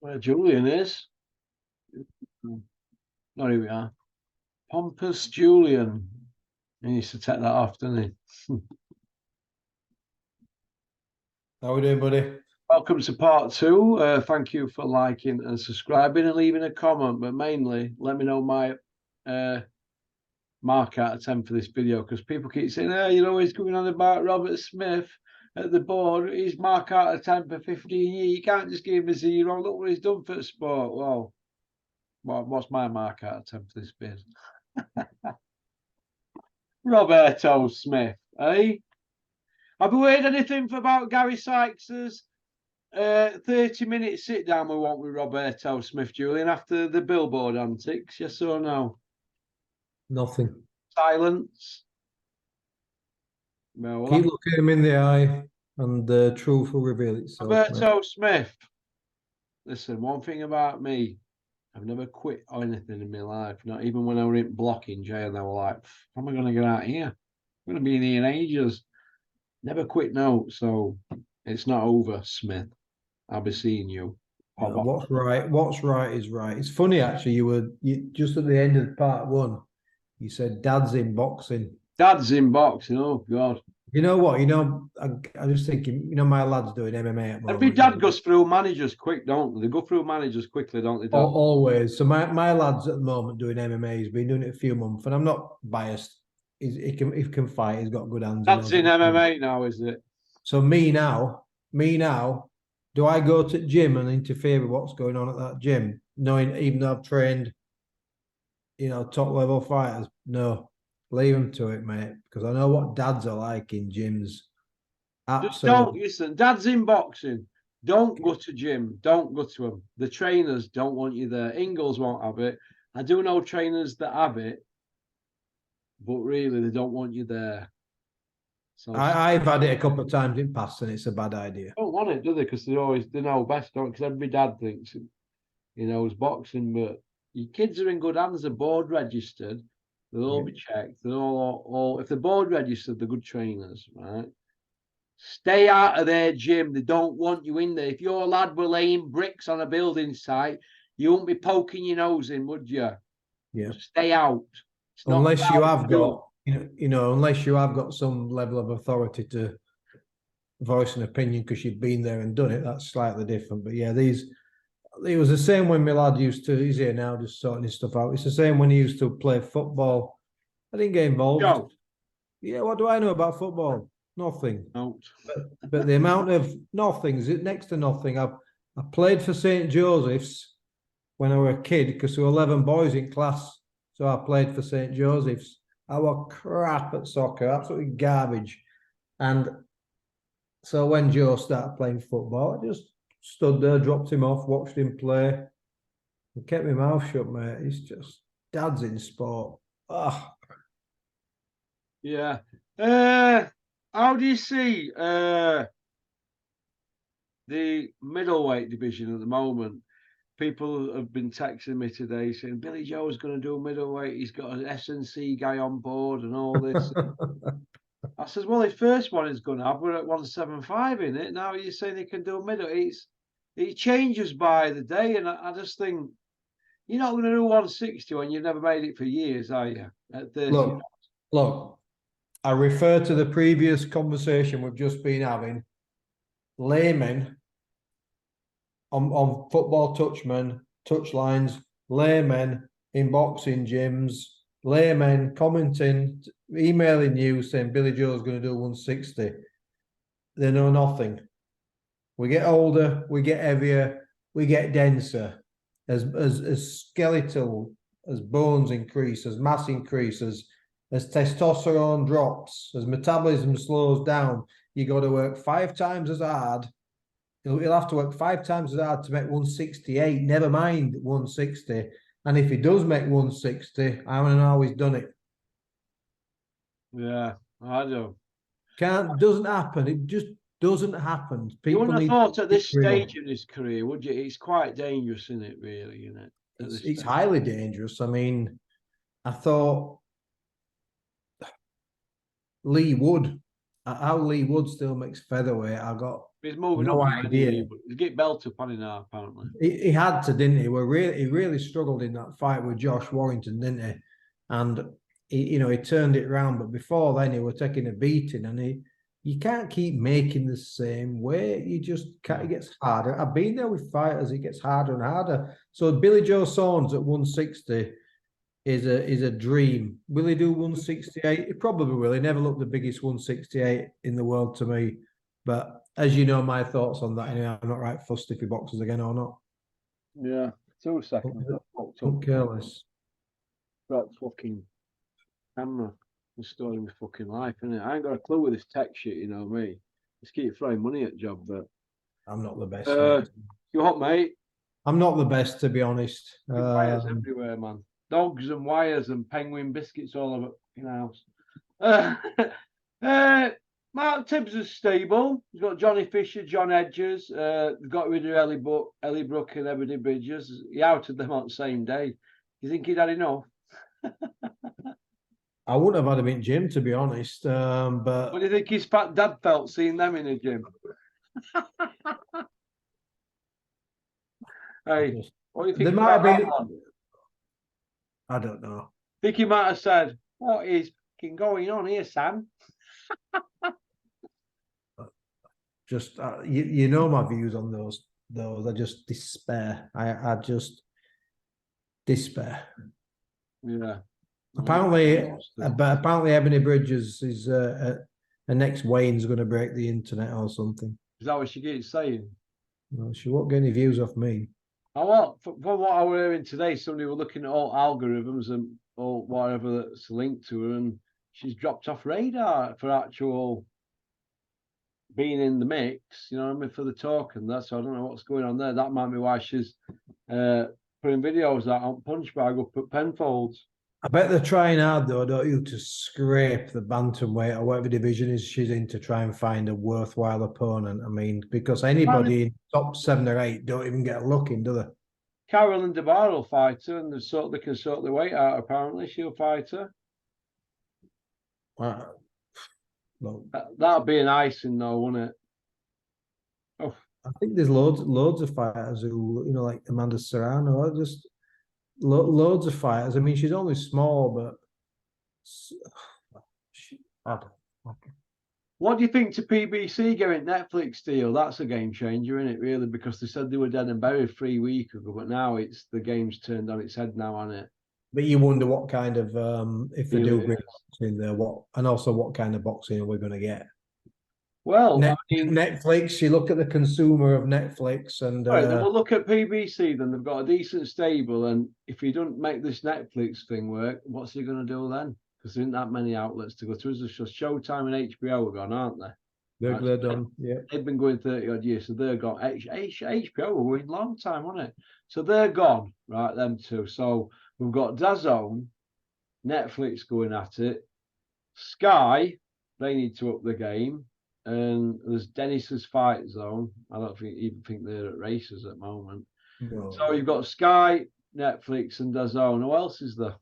Where Julian is. Oh, here we are. Pompous Julian. He needs to take that off, doesn't he? How we doing, buddy? Welcome to part two. Thank you for liking and subscribing and leaving a comment, but mainly let me know my mark out of 10 for this video, because people keep saying, you're always going on about Robert Smith at the board. He's mark out of 10 for 15 years. You can't just give him a 0. Look what he's done for the sport. Well, what's my mark out of 10 for this bit? Roberto Smith, eh? Have you heard anything about Gary Sykes's 30-minute sit down we want with Roberto Smith, Julian, after the billboard antics? Yes or no? Nothing. Silence. Well, Keep looking him in the eye, and the truth will reveal itself. Roberto Smith. Listen, one thing about me, I've never quit on anything in my life. Not even when I were in blocking jail, they were like, how am I going to get out of here? I'm going to be in here in ages. Never quit now, so it's not over, Smith. I'll be seeing you. Yeah, what's right is right. It's funny, actually, you just at the end of part one, you said dad's in boxing. Dad's in boxing, oh God. You know what? I'm just thinking, my lad's doing MMA at the moment. Every dad goes through managers quick, don't they? They go through managers quickly, don't they? Dad? Always. So my lad's at the moment doing MMA. He's been doing it a few months, and I'm not biased. He can fight. He's got good hands. Dad's in MMA now, is it? So me now, do I go to the gym and interfere with what's going on at that gym, knowing even though I've trained, top level fighters? No. Leave them to it, mate, because I know what dads are like in gyms. Absolutely. Just don't listen. Dad's in boxing. Don't go to gym. Don't go to them. The trainers don't want you there. Ingalls won't have it. I do know trainers that have it, but really they don't want you there. So I've had it a couple of times in past, and it's a bad idea. Don't want it, do they? Because they know best, don't? Because every dad thinks he knows boxing, but your kids are in good hands. They're board registered. They'll all be checked. They're all if they're board registered, they're good trainers, right? Stay out of their gym. They don't want you in there. If your lad were laying bricks on a building site, you wouldn't be poking your nose in, would you? Yeah. Stay out. Unless you have got, unless you have got some level of authority to voice an opinion because you've been there and done it, that's slightly different. But yeah, it was the same when my lad used to, he's here now just sorting his stuff out. It's the same when he used to play football. I didn't get involved. No. Yeah, what do I know about football? Nothing. No. But the amount of nothings, next to nothing. I played for St. Joseph's when I was a kid because there were 11 boys in class. So I played for St. Joseph's. I was crap at soccer, absolutely garbage. And so when Joe started playing football, I just stood there, dropped him off, watched him play, and kept my mouth shut, mate. It's just dad's in sport. Ah. Yeah. How do you see the middleweight division at the moment? People have been texting me today saying Billy Joe's going to do middleweight. He's got an SNC guy on board and all this. I says, well, his first one is going to have. We're at 175 in it. Now you're saying he can do middle. It changes by the day. And I just think, you're not going to do 160 when you've never made it for years, are you? At 30. Look, I refer to the previous conversation we've just been having. Laymen on football touch lines, laymen in boxing gyms, laymen commenting, emailing you saying Billy Joe's going to do 160. They know nothing. We get older, we get heavier, we get denser. As skeletal, as bones increase, as mass increases, as testosterone drops, as metabolism slows down, you got to work 5 times as hard. He'll have to work 5 times as hard to make 168, never mind 160. And if he does make 160, I want to know how he's done it. Yeah, I do. Doesn't happen. It just doesn't happen. You wouldn't have thought at this stage in his career, would you? It's quite dangerous, isn't it, really, isn't it? It's highly dangerous. I mean, I thought Lee Wood how Lee Wood still makes featherweight, I got He's moving no up now, isn't he? idea. But he's get belt up on him now, apparently. He had to, didn't he? He really struggled in that fight with Josh Warrington, didn't he? And he turned it around. But before then, he was taking a beating, and you can't keep making the same way. You just can't. It gets harder. I've been there with fighters; it gets harder and harder. So Billy Joe Saunders at 160 is a dream. Will he do 168? He probably will. He never looked the biggest 168 in the world to me. But as you know, my thoughts on that. Anyway, I'm not right fussed if he boxes again or not. Yeah, 2 seconds. I'm careless. That fucking camera is storing my fucking life, innit? I ain't got a clue with this tech shit, you know me. Just keep throwing money at job, but I'm not the best. you what, mate? I'm not the best, to be honest. Wires everywhere, man. Dogs and wires and penguin biscuits all over in the house. Mark Tibbs is stable. He's got Johnny Fisher, John Edgers. Got rid of Ellie Brook and Ebony Bridges. He outed them on the same day. You think he'd had enough? I wouldn't have had him in gym, to be honest. But What do you think his fat dad felt seeing them in the gym? Hey, what do you think? There might have been. One? I don't know. I think he might have said, "What is going on here, Sam?" Just you know my views on those. I just despair. I just despair. Yeah. Apparently, Ebony Bridges is the next Wayne's going to break the internet or something. Is that what she keeps saying? Well, she won't get any views off me. Oh, well, from what I was hearing today, somebody were looking at all algorithms and all whatever that's linked to her, and she's dropped off radar for actual being in the mix. You know what I mean, for the talk and that. So I don't know what's going on there. That might be why she's putting videos out on Punchbag up at Penfolds. I bet they're trying hard though, don't you, to scrape the bantamweight or whatever division is she's in to try and find a worthwhile opponent. I mean, because anybody in top 7 or 8 don't even get a look in, do they? Carolyn DeBar will fight her, and they can sort the weight out. Apparently, she'll fight her. No. That'd be an icing, though, wouldn't it? Oh, I think there's loads of fighters who, like Amanda Serrano, just loads of fighters. I mean, she's only small, but I don't know. What do you think to PBC getting Netflix deal? That's a game changer, isn't it, really? Because they said they were dead and buried 3 weeks ago, but now the game's turned on its head now, hasn't it? But you wonder what kind of if they do bring boxing there, and also what kind of boxing are we going to get? Well, Netflix. You look at the consumer of Netflix, and right, then we'll look at PBC. Then they've got a decent stable, and if he doesn't make this Netflix thing work, what's he going to do then? Because there isn't that many outlets to go to. It's just Showtime and HBO are gone, aren't they? They're done. Yeah, they've been going 30 odd years, so they're gone. HBO were going a long time, wasn't it? So they're gone, right? Them two. So we've got DAZN, Netflix going at it. Sky, they need to up the game. And there's Dennis's Fight Zone. I don't even think they're at races at the moment. No. So you've got Sky, Netflix, and DAZN. Who else is there?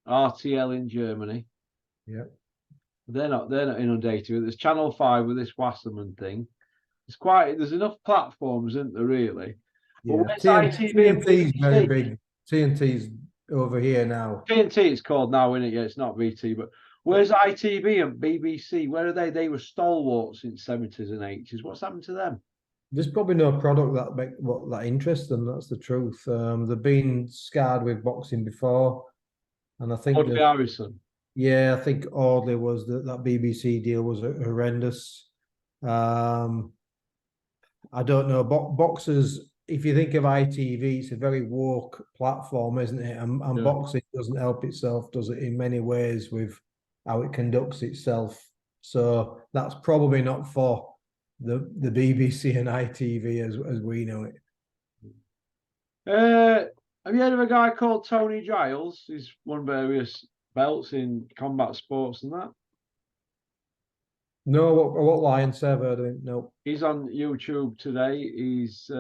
RTL in Germany. Yeah. They're not inundated. There's Channel 5 with this Wasserman thing. There's enough platforms, isn't there, really? Yeah. TNT's very big. TNT's over here now. TNT it's called now, isn't it? Yeah, it's not BT, but where's ITV and BBC? Where are they? They were stalwarts in 70s and 80s. What's happened to them? There's probably no product that interests them. That's the truth. They've been scarred with boxing before, and I think Audley Harrison. Yeah, I think Audley was that BBC deal was horrendous. I don't know. Boxers, if you think of ITV, it's a very woke platform, isn't it? And yeah. Boxing doesn't help itself, does it, in many ways with how it conducts itself. So that's probably not for the BBC and ITV as we know it. Have you heard of a guy called Tony Giles? He's won various belts in combat sports and that. No, what Lion said, I don't know. He's on YouTube today. He's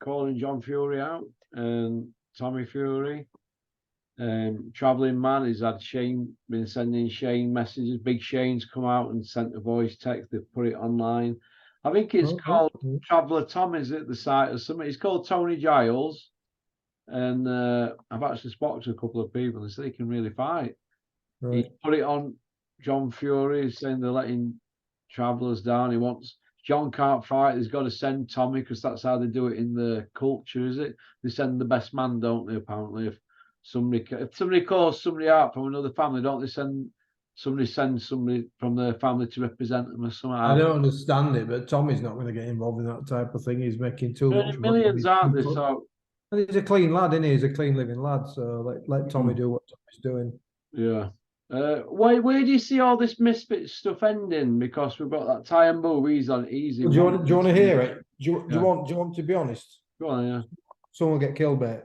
calling John Fury out and Tommy Fury. Travelling Man, he's had Shane been sending Shane messages. Big Shane's come out and sent a voice text. They've put it online. I think it's called Traveller Tom, is it? The site or something. It's called Tony Giles. And I've actually spoken to a couple of people and said he can really fight. Right. He put it on John Fury, saying they're letting travellers down. He wants John can't fight. He's got to send Tommy because that's how they do it in the culture, is it? They send the best man, don't they? Apparently, if somebody calls somebody out from another family, don't they send somebody from their family to represent them or something? I don't understand it, but Tommy's not going to get involved in that type of thing. He's making too much millions, money. aren't they? So and he's a clean lad, isn't he? He's a clean living lad. So let Tommy do what Tommy's doing. Yeah. Where do you see all this misfit stuff ending? Because we've got that Ty and Boo, he's on easy. Well, do you want to hear it? Do you want to be honest? Go on, yeah. Someone will get killed by it.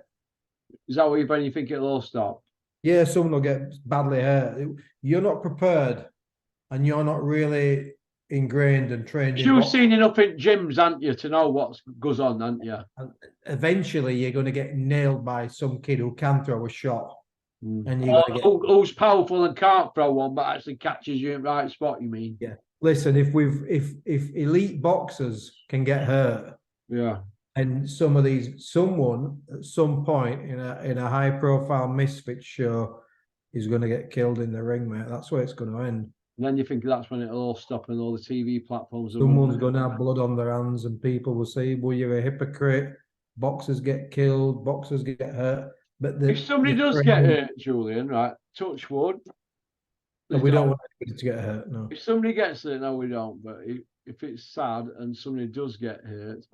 Is that what you think it'll all stop? Yeah, someone will get badly hurt. You're not prepared, and you're not really ingrained and trained. You've seen enough in gyms, haven't you, to know what goes on, haven't you? And eventually, you're going to get nailed by some kid who can throw a shot. And you're going to get who's powerful and can't throw one, but actually catches you in the right spot. You mean? Yeah. Listen, if elite boxers can get hurt, yeah, and someone at some point in a high profile misfit show is going to get killed in the ring, mate. That's where it's going to end. And then you think that's when it'll all stop and all the TV platforms. Someone's going to have blood on their hands, and people will say, "Well, you're a hypocrite." Boxers get killed, boxers get hurt. But if somebody does get hurt, Julian, right? Touch wood. We don't want anybody to get hurt. No. If somebody gets hurt, no, we don't. But if it's sad and somebody does get hurt,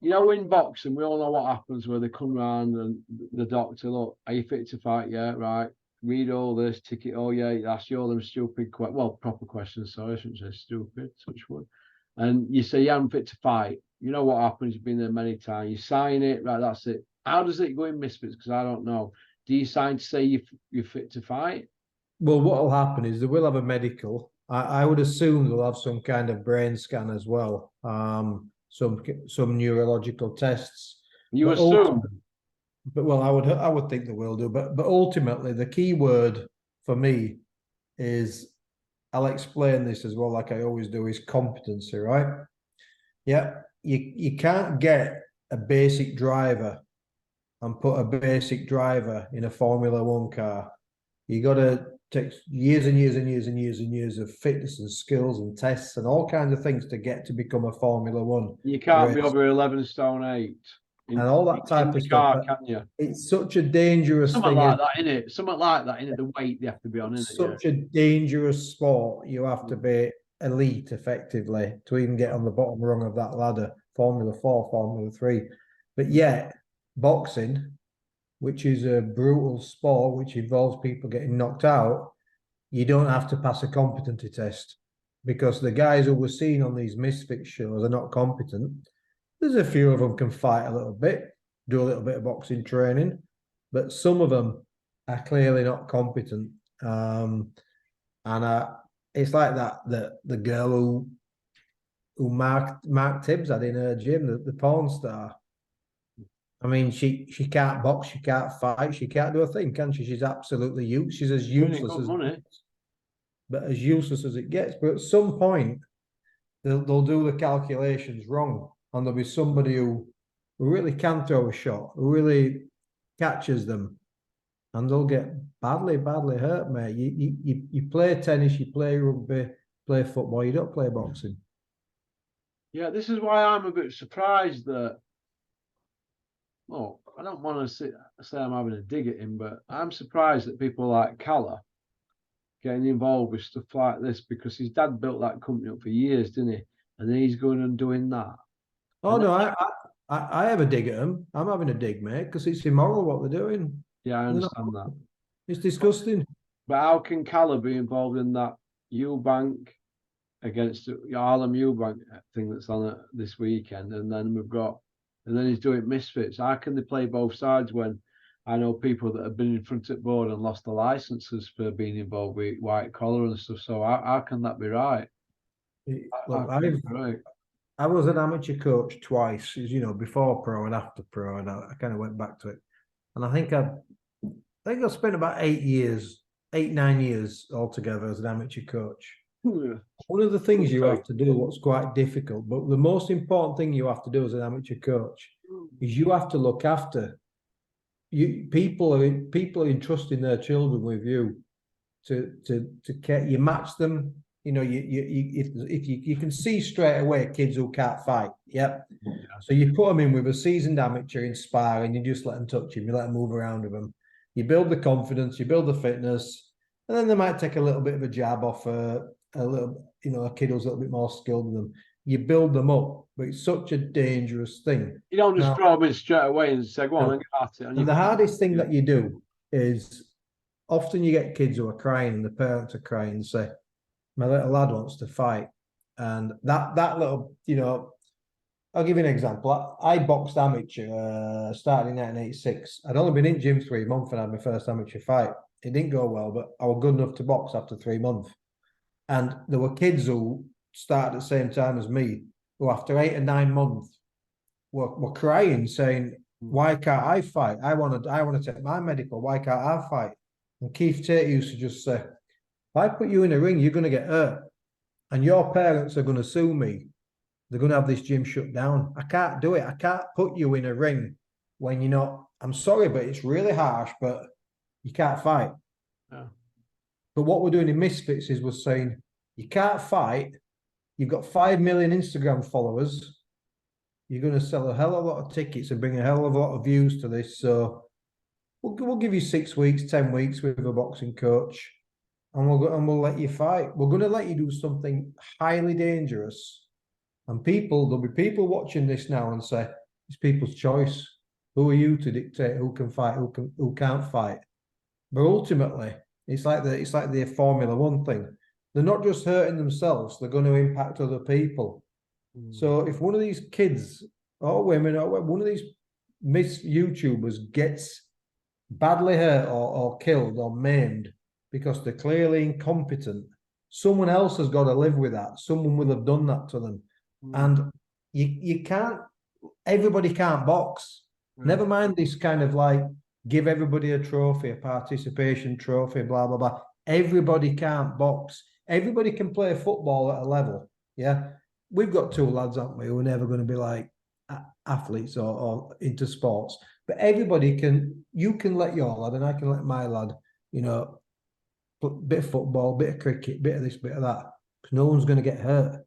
you know, in boxing, we all know what happens where they come round and the doctor, look, are you fit to fight? Yeah, right. Read all this, ticket. Oh, yeah, ask you all them stupid, proper questions. Sorry, I shouldn't say stupid. Touch wood. And you say, yeah, I'm fit to fight. You know what happens? You've been there many times. You sign it, right? That's it. How does it go in misfits? Because I don't know. Do you sign to say you're fit to fight? Well, what will happen is they will have a medical. I would assume they'll have some kind of brain scan as well. Some neurological tests. You assume? But well, I would think they will do. But ultimately, the key word for me is, I'll explain this as well, like I always do, is competency, right? Yeah, you can't get a basic driver and put a basic driver in a Formula One car. You got to take years and years and years and years and years of fitness and skills and tests and all kinds of things to get to become a Formula One. You can't be over 11 stone 8. And all that type of stuff. Can you? It's such a dangerous thing. Like that, isn't it? Something like that, isn't it? The weight they have to be on, isn't it? Such a dangerous sport. You have to be elite, effectively, to even get on the bottom rung of that ladder. Formula 4, Formula 3. But yet, boxing, which is a brutal sport, which involves people getting knocked out, you don't have to pass a competency test, because the guys who were seen on these misfit shows are not competent. There's a few of them can fight a little bit, do a little bit of boxing training, but some of them are clearly not competent. It's like that the girl who Mark Tibbs had in her gym, the porn star. I mean, she can't box, she can't fight, she can't do a thing, can she? She's absolutely useless. She's as useless as useless as it gets. But at some point, they'll do the calculations wrong, and there'll be somebody who really can throw a shot, who really catches them, and they'll get badly hurt, mate. You play tennis, you play rugby, play football, you don't play boxing. Yeah, this is why I'm a bit surprised that. Oh, I don't want to say I'm having a dig at him, but I'm surprised that people like Calla getting involved with stuff like this, because his dad built that company up for years, didn't he? And then he's going and doing that. Oh, no, I have a dig at him. I'm having a dig, mate, because it's immoral what they're doing. Yeah, I understand that. It's disgusting. But how can Calla be involved in that Eubank against the Harlem Eubank thing that's on this weekend? And then he's doing misfits. How can they play both sides when I know people that have been in front of the board and lost their licenses for being involved with white collar and stuff? So how can that be right? I was an amateur coach twice, before pro and after pro, and I kind of went back to it. And I think think I spent about 8 years, 9 years altogether as an amateur coach. Yeah. One of the things you have to do, what's quite difficult, but the most important thing you have to do as an amateur coach is you have to look after you. People are entrusting their children with you to care. You match them. You know, if you can see straight away kids who can't fight. Yep. Yeah. So you put them in with a seasoned amateur in sparring, you just let them touch him, you let them move around with them. You build the confidence, you build the fitness, and then they might take a little bit of a jab off a little, you know, a kid who's a little bit more skilled than them. You build them up, but it's such a dangerous thing. You don't just throw them in straight away and say, go on, and get at it. And the hardest thing that you do is often you get kids who are crying and the parents are crying and say, my little lad wants to fight. And that little, you know, I'll give you an example. I boxed amateur, started in 1986. I'd only been in gym 3 months and I had my first amateur fight. It didn't go well, but I was good enough to box after 3 months. And there were kids who started at the same time as me, who after 8 or 9 months were crying, saying, why can't I fight? I want to take my medical. Why can't I fight? And Keith Tate used to just say, if I put you in a ring, you're going to get hurt. And your parents are going to sue me. They're going to have this gym shut down. I can't do it. I can't put you in a ring when you're not. I'm sorry, but it's really harsh, but you can't fight. Yeah. But what we're doing in Misfits is we're saying, you can't fight. You've got 5 million Instagram followers. You're going to sell a hell of a lot of tickets and bring a hell of a lot of views to this. So we'll give you 6 weeks, 10 weeks with a boxing coach. And we'll let you fight. We're going to let you do something highly dangerous. And there'll be people watching this now and say, it's people's choice. Who are you to dictate who can fight, who can't fight? But ultimately, it's like the Formula One thing. They're not just hurting themselves, they're going to impact other people. So if one of these kids or women or one of these Miss YouTubers gets badly hurt or killed or maimed, because they're clearly incompetent, someone else has got to live with that. Someone will have done that to them. And you can't, everybody can't box. Never mind this kind of like, give everybody a trophy, a participation trophy, blah, blah, blah. Everybody can't box. Everybody can play football at a level. Yeah. We've got 2 lads, haven't we, who are never going to be like athletes or into sports. But everybody can, you can let your lad and I can let my lad, you know, bit of football, bit of cricket, bit of this, bit of that. Because no one's going to get hurt.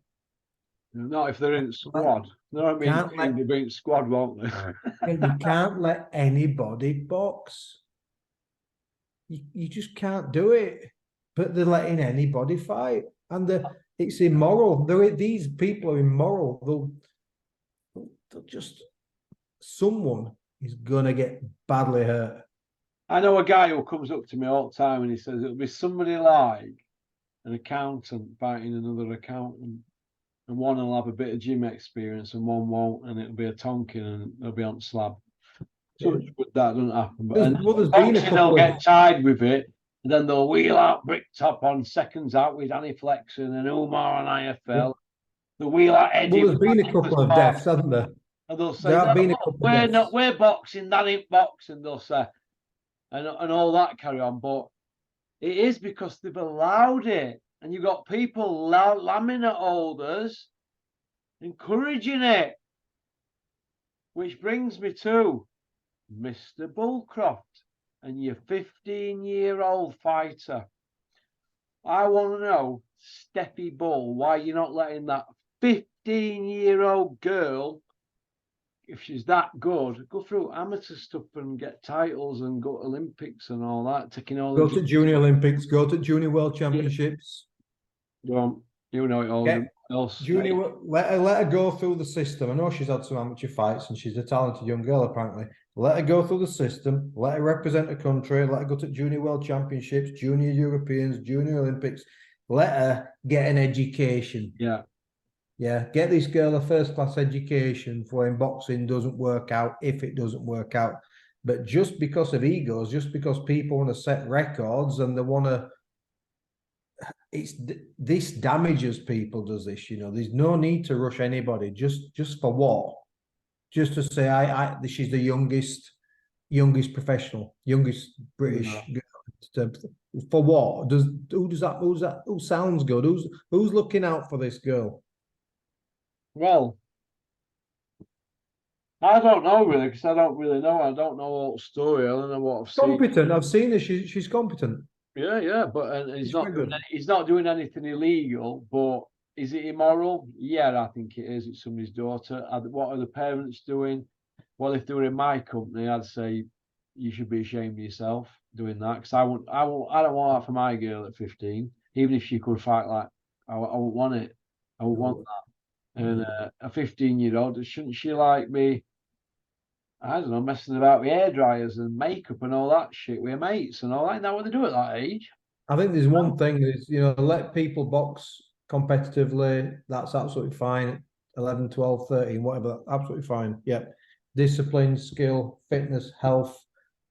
Not if they're in squad. No, I mean, they'll be in squad, won't they? You can't let anybody box. You just can't do it. But they're letting anybody fight. And it's immoral. These people are immoral. They'll just, someone is going to get badly hurt. I know a guy who comes up to me all the time and he says it'll be somebody like an accountant fighting another accountant, and one will have a bit of gym experience and one won't, and it'll be a tonking and they'll be on slab. So that doesn't happen. But they'll get tied with it, and then they'll wheel out Bricktop on seconds out with Danny Flexen and Umar on IFL. They'll wheel out Eddie. Well, there's been a couple of deaths, hasn't there? And they'll say, we're boxing, that ain't boxing, they'll say. And all that carry on, but it is because they've allowed it, and you've got people laminate holders encouraging it, which brings me to Mr. Bullcroft and your 15-year-old fighter. I want to know, Steffi Bull, why you're not letting that 15-year-old girl, if she's that good, go through amateur stuff and get titles and go to Olympics and all that, taking all go to Junior Olympics, go to Junior World Championships. Well, you know it all. Else. Junior, let her go through the system. I know she's had some amateur fights and she's a talented young girl apparently. Let her go through the system, let her represent the country, let her go to Junior World Championships, Junior Europeans, Junior Olympics. Let her get an education. Yeah. Yeah, get this girl a first-class education for when boxing doesn't work out, if it doesn't work out. But just because of egos, just because people want to set records and they want to, this damages people, does this, you know. There's no need to rush anybody, just for what? Just to say, she's the youngest, youngest professional, youngest British girl. For what? Who sounds good? Who's looking out for this girl? Well, I don't know really, because I don't really know. I don't know all the story. I don't know what I've seen. Competent. I've seen her. She's competent. Yeah, but and he's She's not very doing, good. he's not doing anything illegal. But is it immoral? Yeah, I think it is. It's somebody's daughter. What are the parents doing? Well, if they were in my company, I'd say you should be ashamed of yourself doing that, because I don't want that for my girl at 15. Even if she could fight, like I wouldn't want it. I wouldn't want that. And a 15-year-old, shouldn't she like be, I don't know, messing about with hair dryers and makeup and all that shit with her mates and all that? Isn't that what they do at that age? I think there's one thing is, let people box competitively. That's absolutely fine. 11, 12, 13, whatever, absolutely fine. Yeah. Discipline, skill, fitness, health.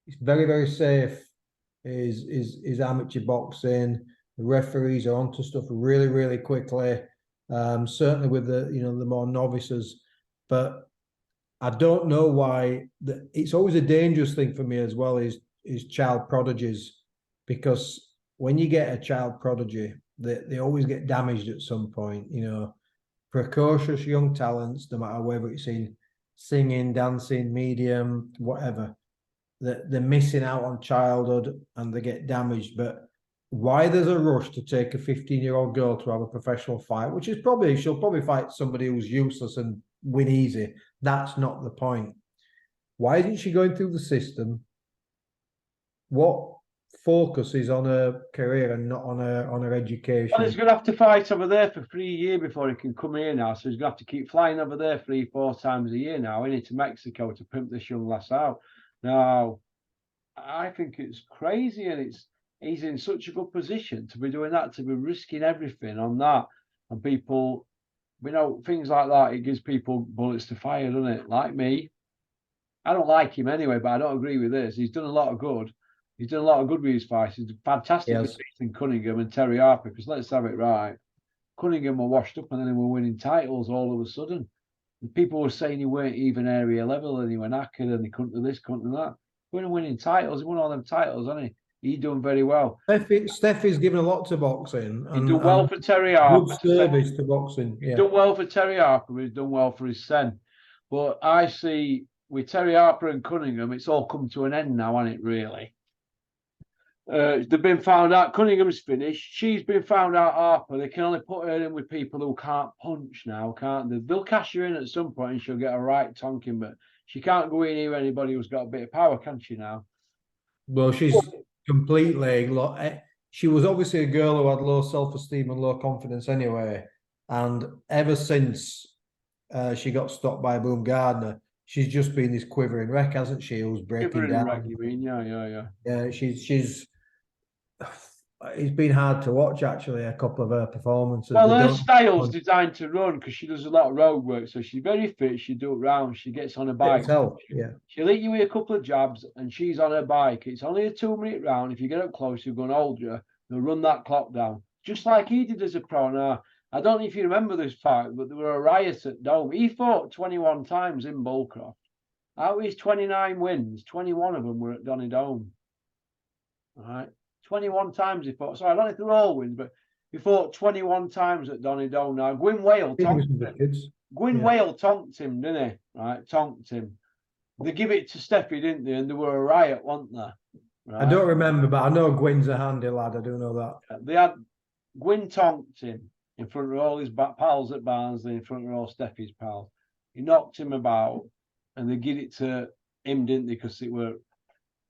It's very, very safe. Is amateur boxing. The referees are onto stuff really, really quickly. Certainly with the more novices. But I don't know why it's always a dangerous thing for me as well is child prodigies, because when you get a child prodigy, they always get damaged at some point. Precocious young talents, no matter whether it's in singing, dancing, medium, whatever, they're missing out on childhood and they get damaged. But why there's a rush to take a 15-year-old girl to have a professional fight, which is she'll probably fight somebody who's useless and win easy. That's not the point. Why isn't she going through the system? What focus is on her career and not on her education? Well, he's going to have to fight over there for 3 years before he can come here now. So he's going to have to keep flying over there 3-4 times a year now, into Mexico to pimp this young lass out. Now, I think it's crazy, and he's in such a good position to be doing that, to be risking everything on that. And people, things like that, it gives people bullets to fire, doesn't it? Like me. I don't like him anyway, but I don't agree with this. He's done a lot of good. He's done a lot of good with his fights. He's fantastic with beating Cunningham and Terry Harper, because let's have it right. Cunningham were washed up and then they were winning titles all of a sudden. And people were saying he weren't even area level and he went knackered and he couldn't do this, couldn't do that. We're winning titles. He won all them titles, hasn't he? He done very well. Steffi's given a lot to boxing. He done well for Terry Harper. Good service to boxing. He's done well for Terry Harper. He's done well for his son. But I see with Terry Harper and Cunningham, it's all come to an end now, hasn't it, really? They've been found out. Cunningham's finished. She's been found out, Harper. They can only put her in with people who can't punch now, can't they? They'll cash her in at some point and she'll get a right tonking, but she can't go in here anybody who's got a bit of power, can she now? Well, she's completely. She was obviously a girl who had low self-esteem and low confidence anyway. And ever since she got stopped by Boom Gardner, she's just been this quivering wreck, hasn't she? Who's breaking down. Wreck, you mean? Yeah. Yeah, she's. It's been hard to watch, actually, a couple of her performances. Well, her style's designed to run, because she does a lot of road work. So she's very fit. She do it round. She gets on a bike. Yeah. She'll hit you with a couple of jabs and she's on her bike. It's only a 2-minute round. If you get up close, you're going to hold you. They'll run that clock down, just like he did as a pro. Now, I don't know if you remember this fight, but there were a riot at Dome. He fought 21 times in Bullcroft. Out of his 29 wins, 21 of them were at Donny Dome. All right. 21 times he fought. Sorry, I don't know if they're all wins, but he fought 21 times at Donny Dome. Now, Gwyn Whale tonked him, didn't he? Right, tonked him. They give it to Steffi, didn't they? And there were a riot, weren't there? Right? I don't remember, but I know Gwyn's a handy lad. I do know that. They had Gwyn tonked him in front of all his pals at Barnsley, in front of all Steffi's pals. He knocked him about, and they give it to him, didn't they? Because it was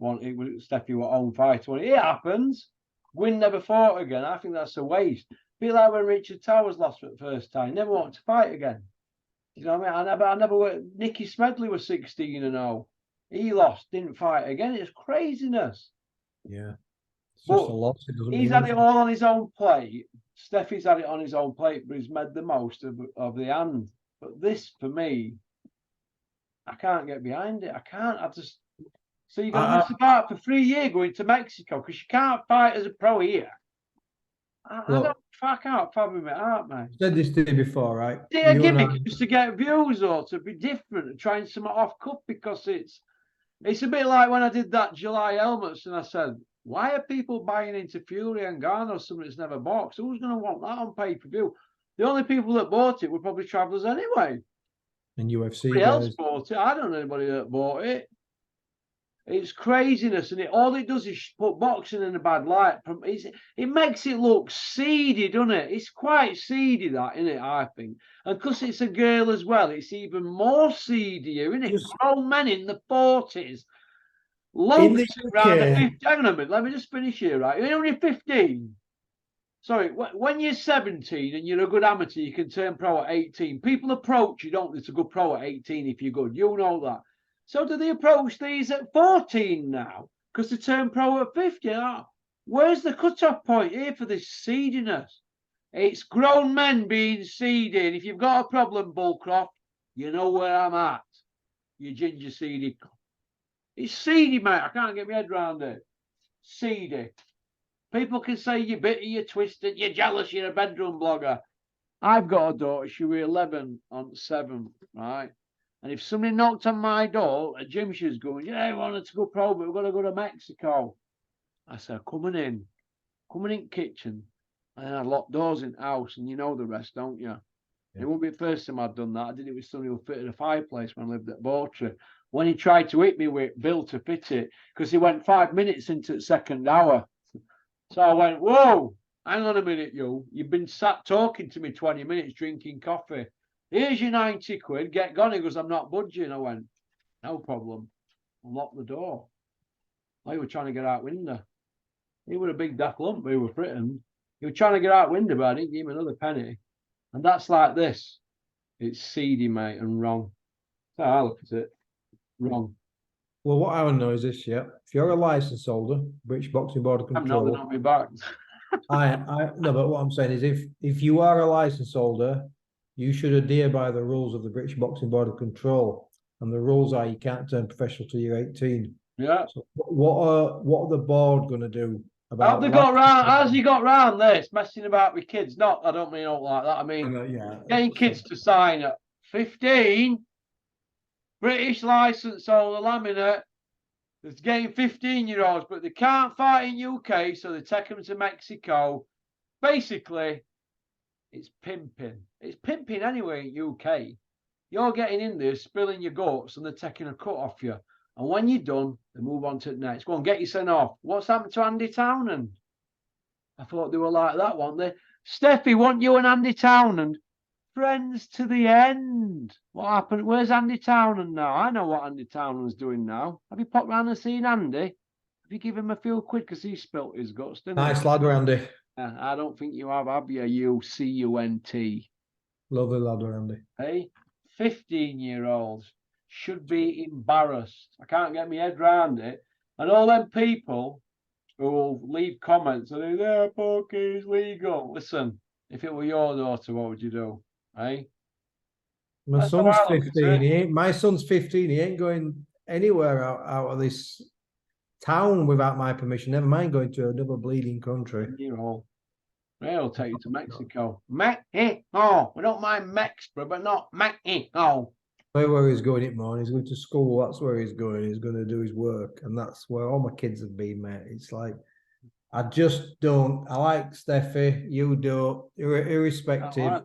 Steffi were on fight. Well, it happens. Gwyn never fought again. I think that's a waste. Be like when Richard Towers lost for the first time. He never wanted to fight again. You know what I mean? I never. Nicky Smedley was 16-0. He lost, didn't fight again. It's craziness. Yeah. It's just a loss. He's had it all on his own plate. Steffi's had it on his own plate, but he's made the most of the hand. But this, for me, I can't get behind it. I can't. So you're going to mess about for 3 years going to Mexico, because you can't fight as a pro here. I can't fathom it out, man. Said this to you before, right? Yeah, gimmick just to get views or to be different and trying something off cup, because it's It's a bit like when I did that July helmets and I said, why are people buying into Fury and Garner, something that's never boxed? Who's going to want that on pay-per-view? The only people that bought it were probably travellers anyway. And UFC Nobody else guys. bought it. I don't know anybody that bought it. It's craziness, and all it does is put boxing in a bad light. It makes it look seedy, doesn't it? It's quite seedy, that, isn't it? I think, and because it's a girl as well, it's even more seedier, isn't it? Grown men in the 40s, loads around the 50. Hang on a minute, let me just finish here. Right, you're only 15. Sorry, when you're 17 and you're a good amateur, you can turn pro at 18. People approach you, don't they, to go pro at 18 if you're good. You know that. So do they approach these at 14 now? Because they turn pro at 50. Where's the cut-off point here for this seediness? It's grown men being seedy. And if you've got a problem, Bullcroft, you know where I'm at. You ginger seedy. It's seedy, mate. I can't get my head around it. Seedy. People can say you're bitter, you're twisted, you're jealous, you're a bedroom blogger. I've got a daughter, she was 11 on 7, right? And if somebody knocked on my door, a gym she was going, yeah, I wanted to go pro, but we've got to go to Mexico. I said, coming in kitchen. And then I locked doors in the house, and you know the rest, don't you? Yeah. It won't be the first time I'd done that. I did it with somebody who fitted a fireplace when I lived at Bawtry. When he tried to hit me with Bill to fit it, because he went 5 minutes into the second hour. So I went, whoa, hang on a minute, you've been sat talking to me 20 minutes, drinking coffee. Here's your 90 quid, get gone. He goes, I'm not budging. I went, no problem. Unlock the door. He was trying to get out window. He was a big daft lump, we were frightened. He was trying to get out window, but I didn't give him another penny. And that's like this. It's seedy, mate, and wrong. That's how I look at it. Wrong. Well, what I want to know is this, yeah. If you're a license holder, British Boxing Board of Control. I'm not, they're not me back. No, but what I'm saying is if you are a license holder, you should adhere by the rules of the British Boxing Board of Control. And the rules are you can't turn professional till you're 18. Yeah. So what are the board going to do about how's he got round this messing about with kids? I don't mean all like that. I mean, getting kids to sign at 15, British license holder laminate. There's getting 15-year-olds, but they can't fight in UK, so they take them to Mexico. Basically, it's pimping. It's pimping anyway in UK. You're getting in there, spilling your guts, and they're taking a cut off you. And when you're done, they move on to the next. Go on, get your sent off. What's happened to Andy Townend? I thought they were like that, weren't they? Steffi, want you and Andy Townend? Friends to the end. What happened? Where's Andy Townend now? I know what Andy Townend's doing now. Have you popped round and seen Andy? Have you given him a few quid because he spilt his guts, didn't he? Nice lad, Randy. I don't think you have you? U-C-U-N-T. Lovely lad, Randy. Hey, 15-year-olds should be embarrassed. I can't get my head round it. And all them people who will leave comments and their poker is legal. Listen, if it were your daughter, what would you do? Hey? My son's 15. My son's 15. He ain't going anywhere out of this town without my permission. Never mind going to another bleeding country. They'll take you to Mexico. Mexico. We don't mind Mexico, but not Mexico. Where he's going it morning, he's going to school. That's where he's going. He's going to do his work, and that's where all my kids have been, mate. It's like I just don't. I like Steffi. You do, irrespective.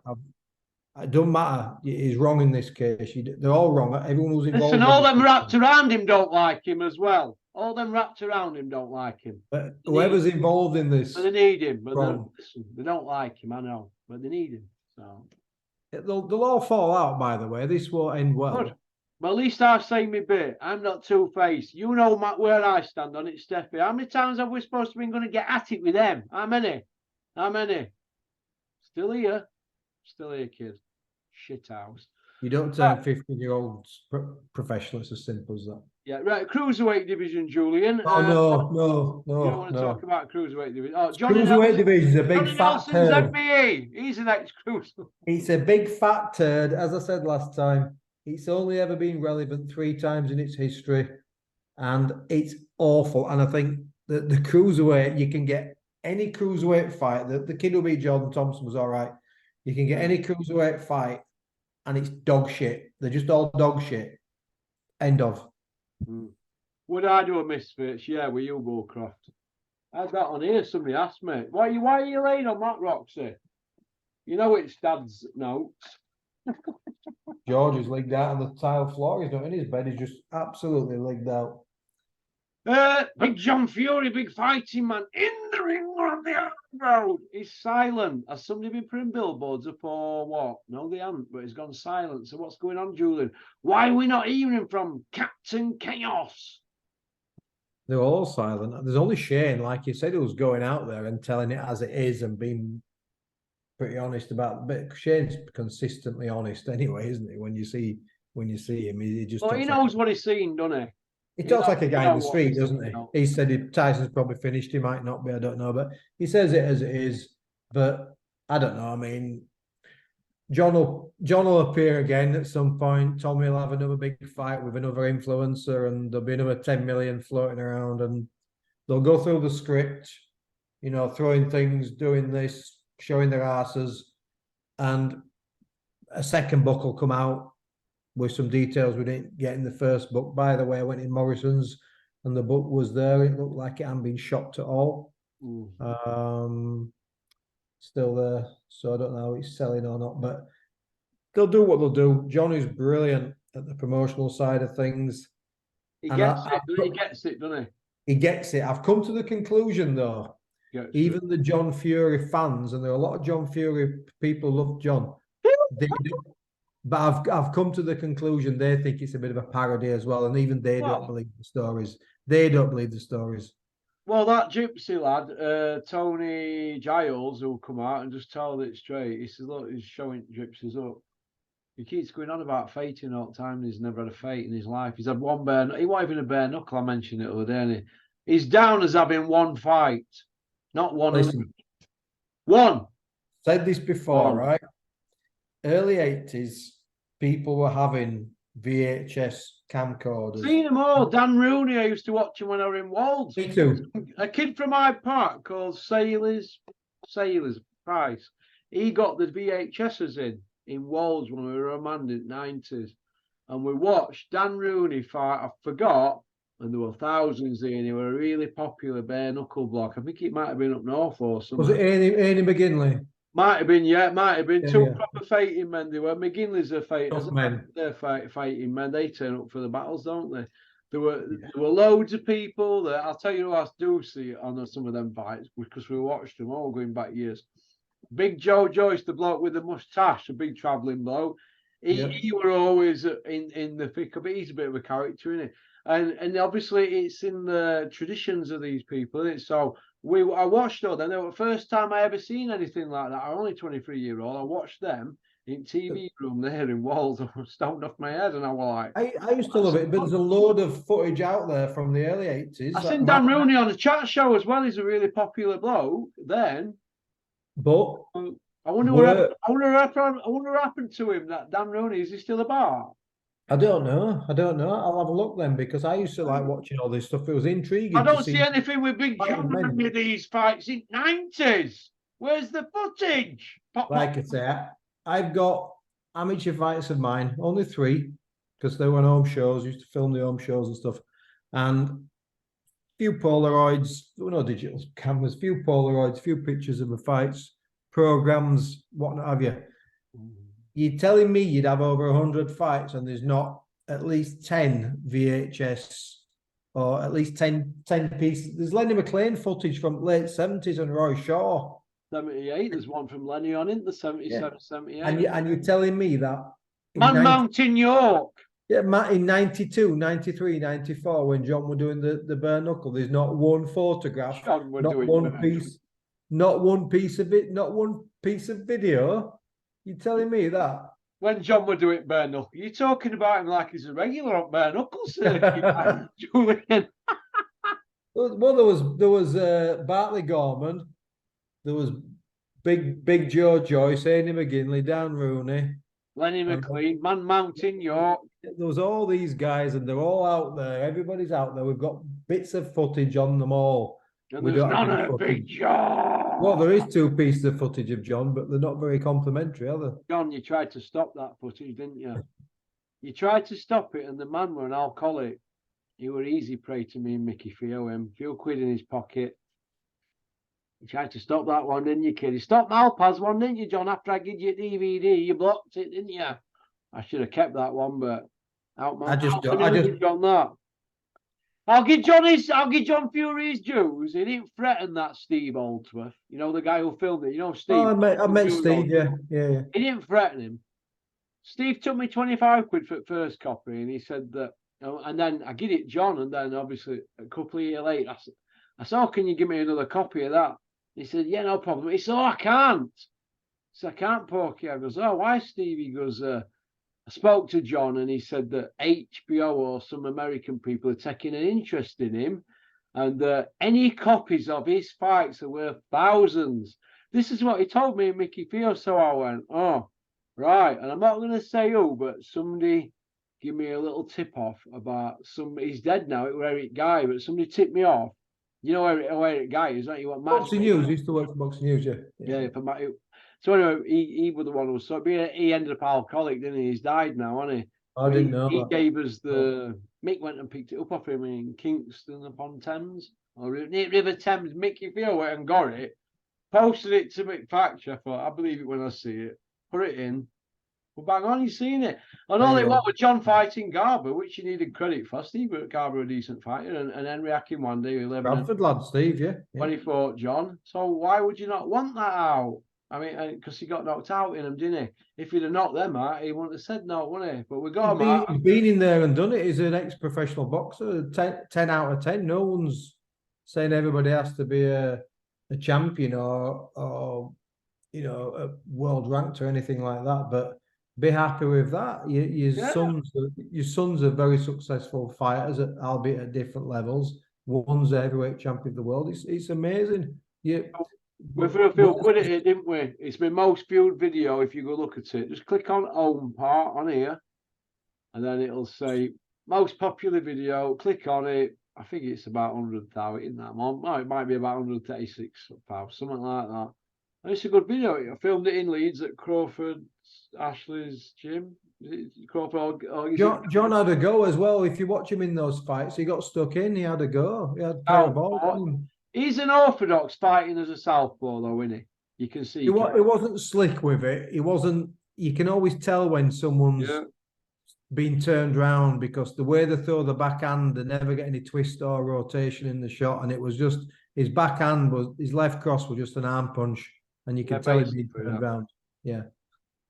It don't matter. He's wrong in this case. They're all wrong. Everyone who's involved. Listen, all them wrapped around him don't like him as well. All them wrapped around him don't like him. But whoever's involved in this, but they need him. But listen, they don't like him. I know, but they need him. So they'll all fall out. By the way, this won't end well. Good. Well, at least I've said my bit. I'm not two-faced. You know where I stand on it, Steffi. How many times have we supposed to be going to get at it with them? How many? Still here, kid. Shit house. You don't turn 15-year-olds professional. It's as simple as that. Yeah, right. Cruiserweight division, Julian. Oh no. You don't want to talk about cruiserweight division. Oh, Cruiserweight division is a big fat turd. MBE. He's an ex-cruiser. It's a big fat turd, as I said last time. It's only ever been relevant 3 times in its history, and it's awful. And I think that the cruiserweight, you can get any cruiserweight fight. The kid who beat Jordan Thompson was all right. You can get any cruiserweight fight, and it's dog shit. They're just all dog shit. End of. Would I do a Misfits? Yeah, with you, Bullcroft. I had that on here. Somebody asked me, why are you laying on that, Roxy? You know it's Dad's notes. George is legged out on the tile floor. He's not in his bed. He's just absolutely legged out. Big John Fury, big fighting man, in the ring on the road. He's silent. Has somebody been putting billboards up or what? No, they haven't, but he's gone silent. So what's going on, Julian? Why are we not hearing from Captain Chaos? They're all silent. There's only Shane, like you said, who's going out there and telling it as it is and being pretty honest about it. But Shane's consistently honest anyway, isn't he? When you see him, he just Well, he talks knows like, what he's seen, doesn't he? he talks like a guy in the what street, he's doesn't he? about. He said Tyson's probably finished. He might not be. I don't know, but he says it as it is. But I don't know. I mean, John will appear again at some point. Tommy will have another big fight with another influencer, and there'll be another 10 million floating around, and they'll go through the script, you know, throwing things, doing this, showing their asses, and a second book will come out with some details we didn't get in the first book. By the way, I went in Morrison's and the book was there. It looked like it hadn't been shopped at all. Still there, so I don't know if it's selling or not, but they'll do what they'll do. John is brilliant at the promotional side of things. He gets it, doesn't he? He gets it. I've come to the conclusion, though, even the John Fury fans, and there are a lot of John Fury people love John, but I've come to the conclusion they think it's a bit of a parody as well, and even they don't believe the stories. They don't believe the stories. Well, that gypsy lad, Tony Giles, will come out and just tell it straight. He says, look, he's showing gypsies up. He keeps going on about fighting all the time. He's never had a fight in his life. He's had one he wasn't even a bare knuckle. I mentioned it the other day. And he's down as having one fight, not one. Listen, one. Said this before, right? Early 80s, people were having VHS camcorders. Seen them all. Dan Rooney, I used to watch him when I was in Wolds. Me too. A kid from Hyde Park called Sailors Price. He got the VHSs in Wolds when we were a man in the 90s. And we watched Dan Rooney fight. I forgot, and there were thousands there, and he were a really popular bare knuckle block. I think it might have been up north or something. Was it Ernie McGinley? Might have been, yeah, it might have been. Two proper fighting men they were. McGinley's a fighting. They're fighting men. They turn up for the battles, don't they? There were loads of people there. I'll tell you who I do see on some of them fights because we watched them all going back years. Big Joe Joyce, the bloke with the moustache, a big travelling bloke. He were always in the thick of it. He's a bit of a character, isn't he? And obviously it's in the traditions of these people, isn't it? So I watched all them. They were the first time I ever seen anything like that. I'm only 23-year-old. I watched them in TV room there in Walls. I was stoned off my head, and I was like, I used to love it, but there's a load of footage out there from the early 80s. I seen Dan Rooney on a chat show as well. He's a really popular bloke then. But I wonder what happened to him. That Dan Rooney, is he still about? I don't know. I'll have a look then, because I used to like watching all this stuff. It was intriguing. I don't see anything with Big John with these fights in 90s. Where's the footage? Like I say, I've got amateur fights of mine, only 3, because they were on home shows. Used to film the home shows and stuff, and few Polaroids, no digital cameras, few Polaroids, few pictures of the fights, programs, what have you. You're telling me you'd have over 100 fights and there's not at least 10 VHS or at least 10 pieces. There's Lenny McLean footage from late 70s and Roy Shaw. 78, there's one from Lenny on in the 77, 78. And you're telling me that Mountain York. Yeah, in 92, 93, 94, when John were doing the bare knuckle, there's not one photograph, not one piece of it, not one piece of video. You're telling me that? When John were doing bare knuckle, you're talking about him like he's a regular on bare knuckles, Julian. Well, there was Bartley Gorman, there was Big Joe Joyce, Ernie McGinley, Dan Rooney, Lenny McLean, Mountain York. There was all these guys, and they're all out there. Everybody's out there. We've got bits of footage on them all. And there's none of Big John. Well, there is 2 pieces of footage of John, but they're not very complimentary, are they? John, you tried to stop that footage, didn't you? You tried to stop it, and the man were an alcoholic. he were easy prey to me and Mickey Theo. Him, few quid in his pocket. You tried to stop that one, didn't you, kid? You stopped Malpaz one, didn't you, John? After I gave you DVD, you blocked it, didn't you? I should have kept that one, but I just John that. I'll give John Fury his dues. He didn't threaten that Steve Aldworth. You know, the guy who filmed it. You know, Steve. Oh, I met Steve, yeah. He didn't threaten him. Steve took me 25 quid for the first copy, and he said that, and then I give it John, and then obviously a couple of years later, I said, oh, can you give me another copy of that? He said, yeah, no problem. He said, oh, I can't. So I can't, Porky. I goes, oh, why, Steve? He goes, I spoke to John, and he said that HBO or some American people are taking an interest in him, and any copies of his fights are worth thousands. This is what he told me and Mickey Theo. So I went, oh, right. And I'm not going to say who, but somebody give me a little tip off about he's dead now. It was Eric Guy, but somebody tipped me off. You know Eric Guy is, don't you? What Boxing News. He used to work for Boxing News, yeah. Yeah, so anyway, he was the one who was he ended up alcoholic, didn't he? He's died now, hasn't he? I didn't know. He gave us Mick went and picked it up off him in Kingston upon Thames or River Thames. Mickey Theo went and got it, posted it to Mick Thatcher. I thought, I believe it when I see it. Put it in. Well, bang on, he's seen it. And all it was with John fighting Garber, which you needed credit for. Steve Garber, a decent fighter, and Henry Akinwande, 11. Bradford lad, Steve, yeah. When he fought John. So why would you not want that out? I mean, because he got knocked out in him, didn't he? If he'd have knocked them out, he wouldn't have said no, wouldn't he? But we got him out. He's been in there and done it. He's an ex-professional boxer. 10 out of 10. No one's saying everybody has to be a champion or you know, a world ranked or anything like that. But be happy with that. Your sons are very successful fighters, albeit at different levels. One's the heavyweight champion of the world. It's amazing. We feel good at it, didn't we? It's my most viewed video. If you go look at it, just click on home part on here, and then it'll say most popular video. Click on it. I think it's about 100,000 in that one. It might be about 136,000, something like that. And it's a good video. I filmed it in Leeds at Crawford Ashley's gym. Crawford. John had a go as well. If you watch him in those fights, he got stuck in. He had a go. He had a ball. He's an orthodox fighting as a southpaw, though, isn't he? You can see. He wasn't slick with it. He wasn't. You can always tell when someone's been turned around because the way they throw the backhand, they never get any twist or rotation in the shot, and it was just his backhand his left cross was just an arm punch, and you can tell he'd been turned around. Yeah.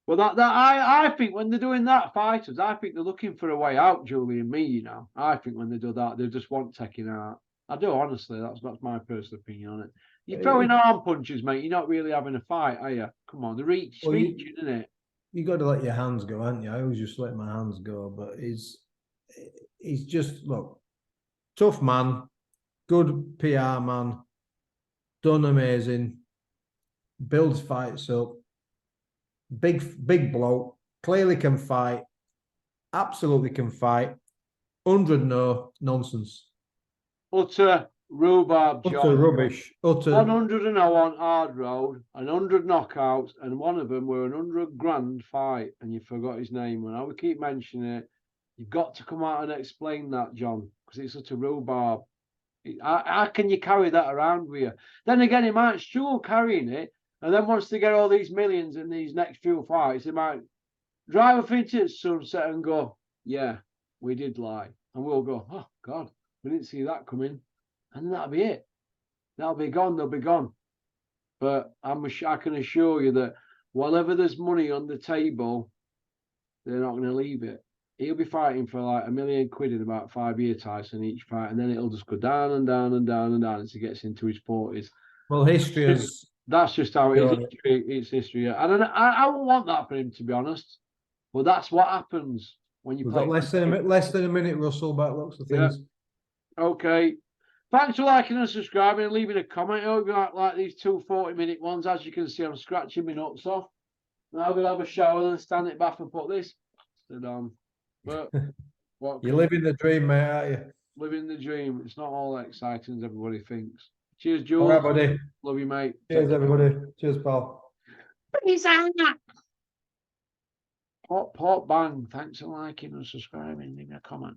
Well, I think when they're doing that, fighters, I think they're looking for a way out, Julian. Me, you know, I think when they do that, they just want taking out. I do, honestly. That's my personal opinion on it. You're throwing arm punches, mate. You're not really having a fight, are you? Come on, the reach, reaching, isn't it? You got to let your hands go, haven't you? I always just let my hands go, but he's just tough man, good PR man, done amazing, builds fights up, big bloke, clearly can fight, absolutely can fight, 100 no nonsense. Utter rhubarb, John. Utter rubbish. 100 on hard road, 100 knockouts, and one of them were an 100 grand fight, and you forgot his name. And I would keep mentioning it. You've got to come out and explain that, John, because it's such a rhubarb. How can you carry that around with you? Then again, he might struggle carrying it, and then once they get all these millions in these next few fights, they might drive off into the sunset and go, yeah, we did lie. And we'll go, oh, God. We didn't see that coming, and that'll be it. That'll be gone. They'll be gone. But I can assure you that whatever there's money on the table, they're not going to leave it. He'll be fighting for like £1 million in about 5 years, Tyson, each fight, and then it'll just go down and down and down and down as he gets into his 40s. Well, history is. That's just how it is. It's history. I don't know. I don't want that for him, to be honest. But that's what happens when you We've play. got less than a minute, Russell, by looks of things. Okay. Thanks for liking and subscribing and leaving a comment. I hope you like these 2 40-minute ones. As you can see, I'm scratching my nuts off. Now I'm going to have a shower and stand it back and put this on. But you're living the dream, mate, aren't you? Living the dream. It's not all that exciting as everybody thinks. Cheers, Jules. All right, buddy. Love you, mate. Cheers, everybody. Cheers, pal. Peace out. Pop, bang. Thanks for liking and subscribing. Leave me a comment.